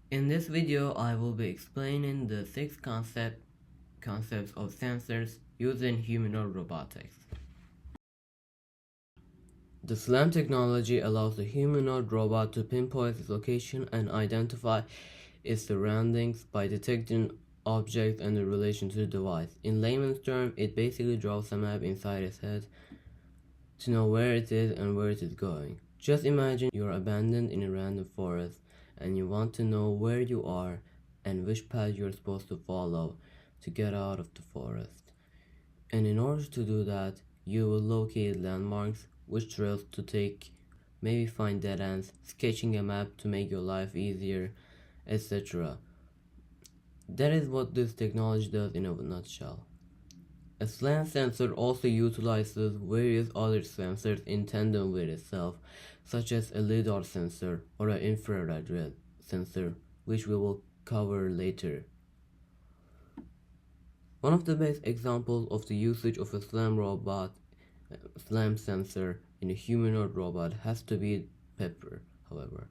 In this video, I will be explaining the six concepts of sensors used in humanoid robotics. The SLAM technology allows the humanoid robot to pinpoint its location and identify its surroundings by detecting objects and their relation to the device. In layman's terms, it basically draws a map inside its head to know where it is and where it is going. Just imagine you're abandoned in a random forest and you want to know where you are and which path you're supposed to follow to get out of the forest. And in order to do that, you will locate landmarks, which trails to take, maybe find dead ends, sketching a map to make your life easier, etc. That is what this technology does in a nutshell. A SLAM sensor also utilizes various other sensors in tandem with itself, such as a LiDAR sensor or an infrared sensor, which we will cover later. One of the best examples of the usage of a SLAM sensor in a humanoid robot has to be Pepper, however.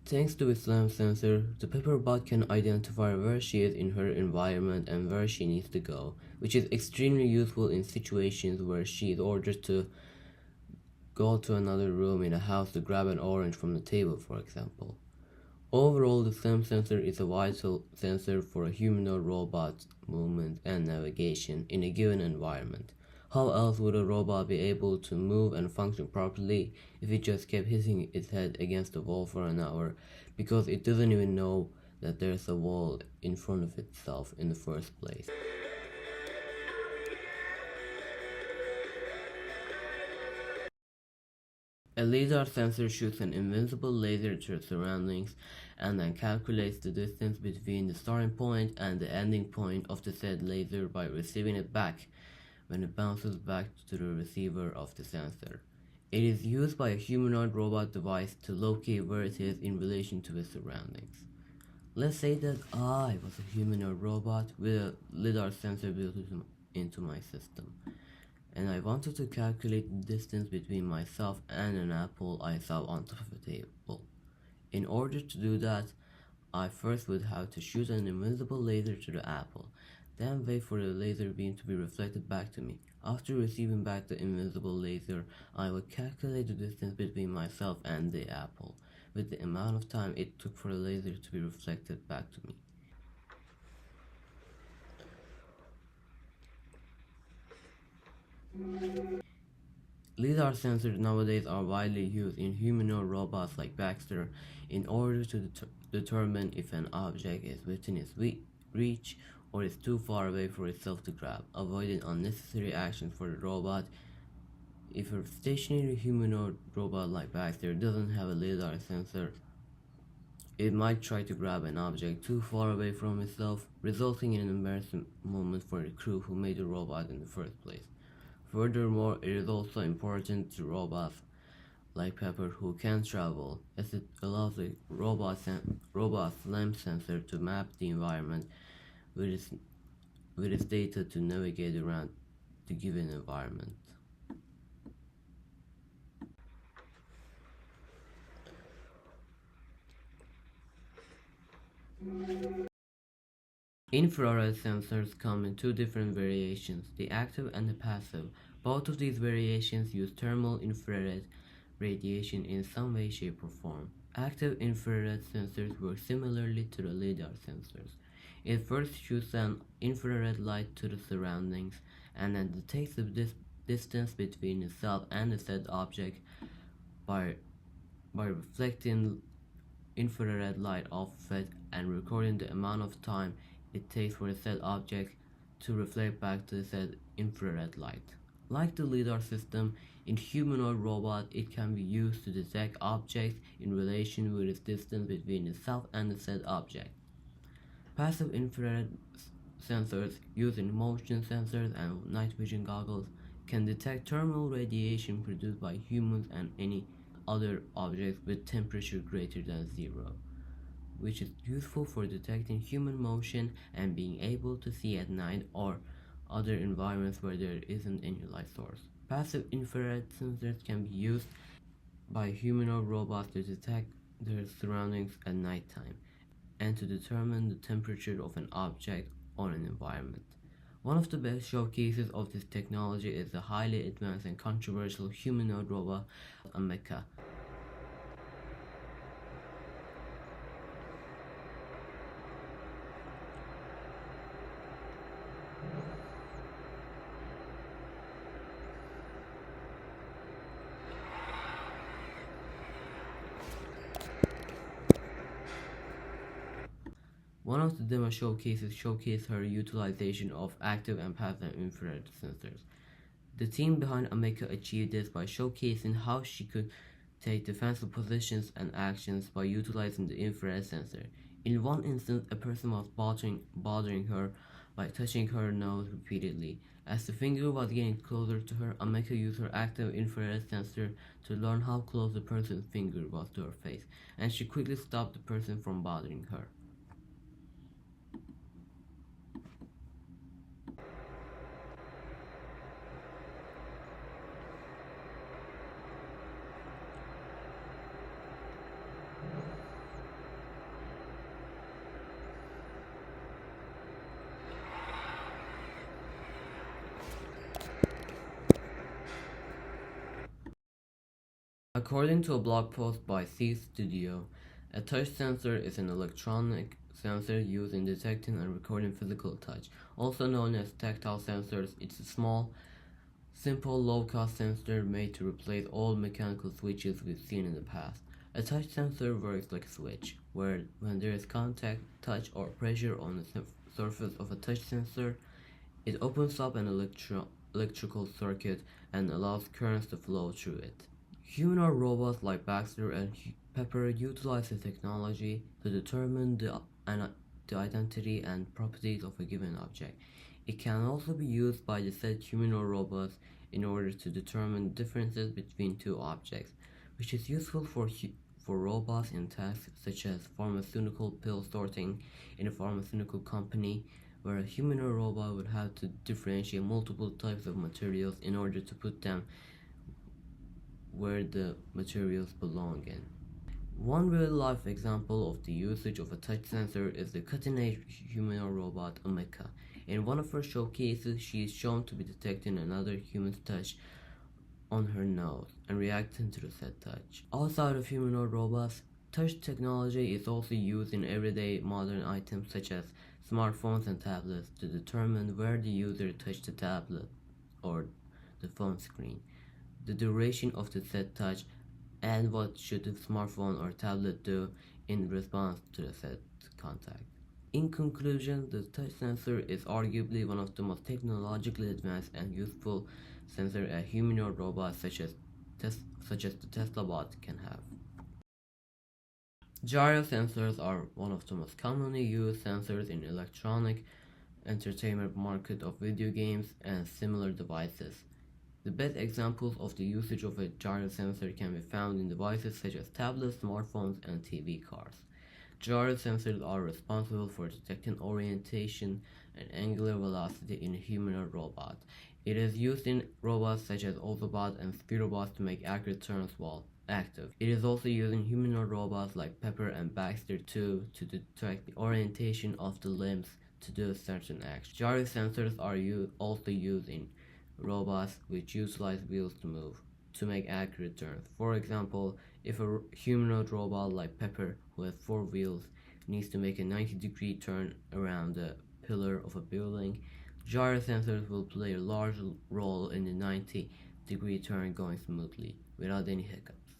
Thanks to its SLAM sensor, the Pepper bot can identify where she is in her environment and where she needs to go, which is extremely useful in situations where she is ordered to go to another room in a house to grab an orange from the table, for example. Overall, the SLAM sensor is a vital sensor for a humanoid robot's movement and navigation in a given environment. How else would a robot be able to move and function properly if it just kept hitting its head against the wall for an hour because it doesn't even know that there's a wall in front of itself in the first place? A LiDAR sensor shoots an invisible laser to its surroundings and then calculates the distance between the starting point and the ending point of the said laser by receiving it back when it bounces back to the receiver of the sensor. It is used by a humanoid robot device to locate where it is in relation to its surroundings. Let's say that I was a humanoid robot with a LiDAR sensor built into my system, and I wanted to calculate the distance between myself and an apple I saw on top of a table. In order to do that, I first would have to shoot an invisible laser to the apple, then wait for the laser beam to be reflected back to me. After receiving back the invisible laser, I would calculate the distance between myself and the apple, with the amount of time it took for the laser to be reflected back to me. LiDAR sensors nowadays are widely used in humanoid robots like Baxter in order to determine if an object is within its reach or is too far away for itself to grab, avoiding unnecessary actions for the robot. If a stationary humanoid robot like Baxter doesn't have a LiDAR sensor, it might try to grab an object too far away from itself, resulting in an embarrassing moment for the crew who made the robot in the first place. Furthermore, it is also important to robots like Pepper who can travel, as it allows the robot SLAM sensor to map the environment with its data to navigate around the given environment. Infrared sensors come in two different variations, the active and the passive. Both of these variations use thermal infrared radiation in some way, shape, or form. Active infrared sensors work similarly to the LiDAR sensors. It first shoots an infrared light to the surroundings and then detects the distance between itself and the said object by reflecting infrared light off of it and recording the amount of time it takes for the said object to reflect back to the said infrared light. Like the LiDAR system, in humanoid robot it can be used to detect objects in relation with its distance between itself and the said object. Passive infrared sensors using motion sensors and night vision goggles can detect thermal radiation produced by humans and any other objects with temperature greater than 0, which is useful for detecting human motion and being able to see at night or other environments where there isn't any light source. Passive infrared sensors can be used by humanoid robots to detect their surroundings at nighttime and to determine the temperature of an object or an environment. One of the best showcases of this technology is the highly advanced and controversial humanoid robot Ameca. One of the demo showcases showcased her utilization of active and passive infrared sensors. The team behind Ameca achieved this by showcasing how she could take defensive positions and actions by utilizing the infrared sensor. In one instance, a person was bothering her by touching her nose repeatedly. As the finger was getting closer to her, Ameca used her active infrared sensor to learn how close the person's finger was to her face, and she quickly stopped the person from bothering her. According to a blog post by C Studio, a touch sensor is an electronic sensor used in detecting and recording physical touch. Also known as tactile sensors, it's a small, simple, low-cost sensor made to replace all mechanical switches we've seen in the past. A touch sensor works like a switch, where when there is contact, touch, or pressure on the surface of a touch sensor, it opens up an electrical circuit and allows currents to flow through it. Humanoid robots like Baxter and Pepper utilize the technology to determine the identity and properties of a given object. It can also be used by the said humanoid robots in order to determine differences between two objects, which is useful for robots in tasks such as pharmaceutical pill sorting in a pharmaceutical company, where a humanoid robot would have to differentiate multiple types of materials in order to put them where the materials belong in. One real-life example of the usage of a touch sensor is the cutting-edge humanoid robot Ameca. In one of her showcases, she is shown to be detecting another human's touch on her nose and reacting to the said touch. Outside of humanoid robots, touch technology is also used in everyday modern items such as smartphones and tablets to determine where the user touched the tablet or the phone screen, the duration of the said touch, and what should the smartphone or tablet do in response to the said contact. In conclusion, the touch sensor is arguably one of the most technologically advanced and useful sensor a humanoid robot such as the Tesla bot can have. Gyro sensors are one of the most commonly used sensors in electronic entertainment market of video games and similar devices. The best examples of the usage of a gyro sensor can be found in devices such as tablets, smartphones, and TV cars. Gyro sensors are responsible for detecting orientation and angular velocity in a humanoid robot. It is used in robots such as Autobot and Spirobots to make accurate turns while active. It is also used in humanoid robots like Pepper and Baxter to detect the orientation of the limbs to do certain actions. Gyro sensors are also used in robots which utilize wheels to move to make accurate turns. For example, if a humanoid robot like Pepper, who has 4 wheels, needs to make a 90-degree turn around the pillar of a building, gyro sensors will play a large role in the 90-degree turn going smoothly without any hiccups,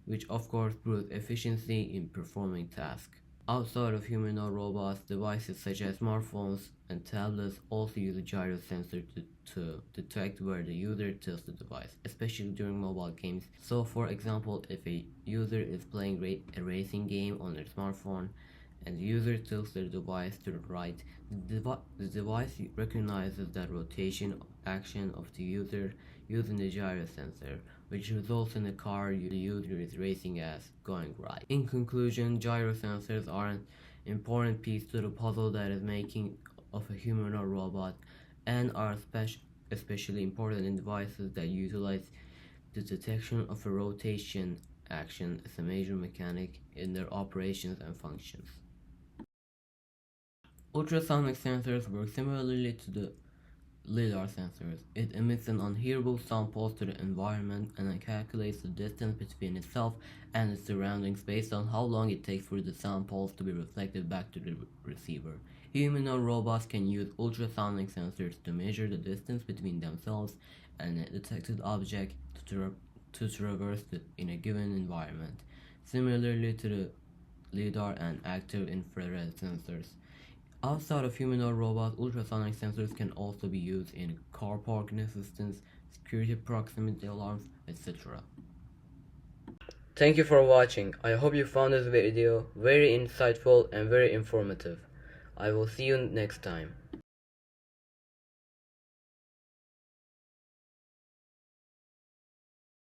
which of course proves efficiency in performing tasks. Outside of humanoid robots, devices such as smartphones and tablets also use a gyro sensor to detect where the user tilts the device, especially during mobile games. So for example, if a user is playing a racing game on their smartphone and the user tilts their device to the right, the device recognizes that rotation action of the user using the gyro sensor, which results in the car the user is racing as going right. In conclusion, gyro sensors are an important piece to the puzzle that is making of a humanoid robot and are especially important in devices that utilize the detection of a rotation action as a major mechanic in their operations and functions. Ultrasonic sensors work similarly to the LiDAR sensors. It emits an unhearable sound pulse to the environment and calculates the distance between itself and its surroundings based on how long it takes for the sound pulse to be reflected back to the receiver. Humanoid robots can use ultrasonic sensors to measure the distance between themselves and a detected object to traverse in a given environment, similarly to the LiDAR and active infrared sensors. Outside of humanoid robots, ultrasonic sensors can also be used in car parking assistance, security proximity alarms, etc. Thank you for watching. I hope you found this video very insightful and very informative. I will see you next time.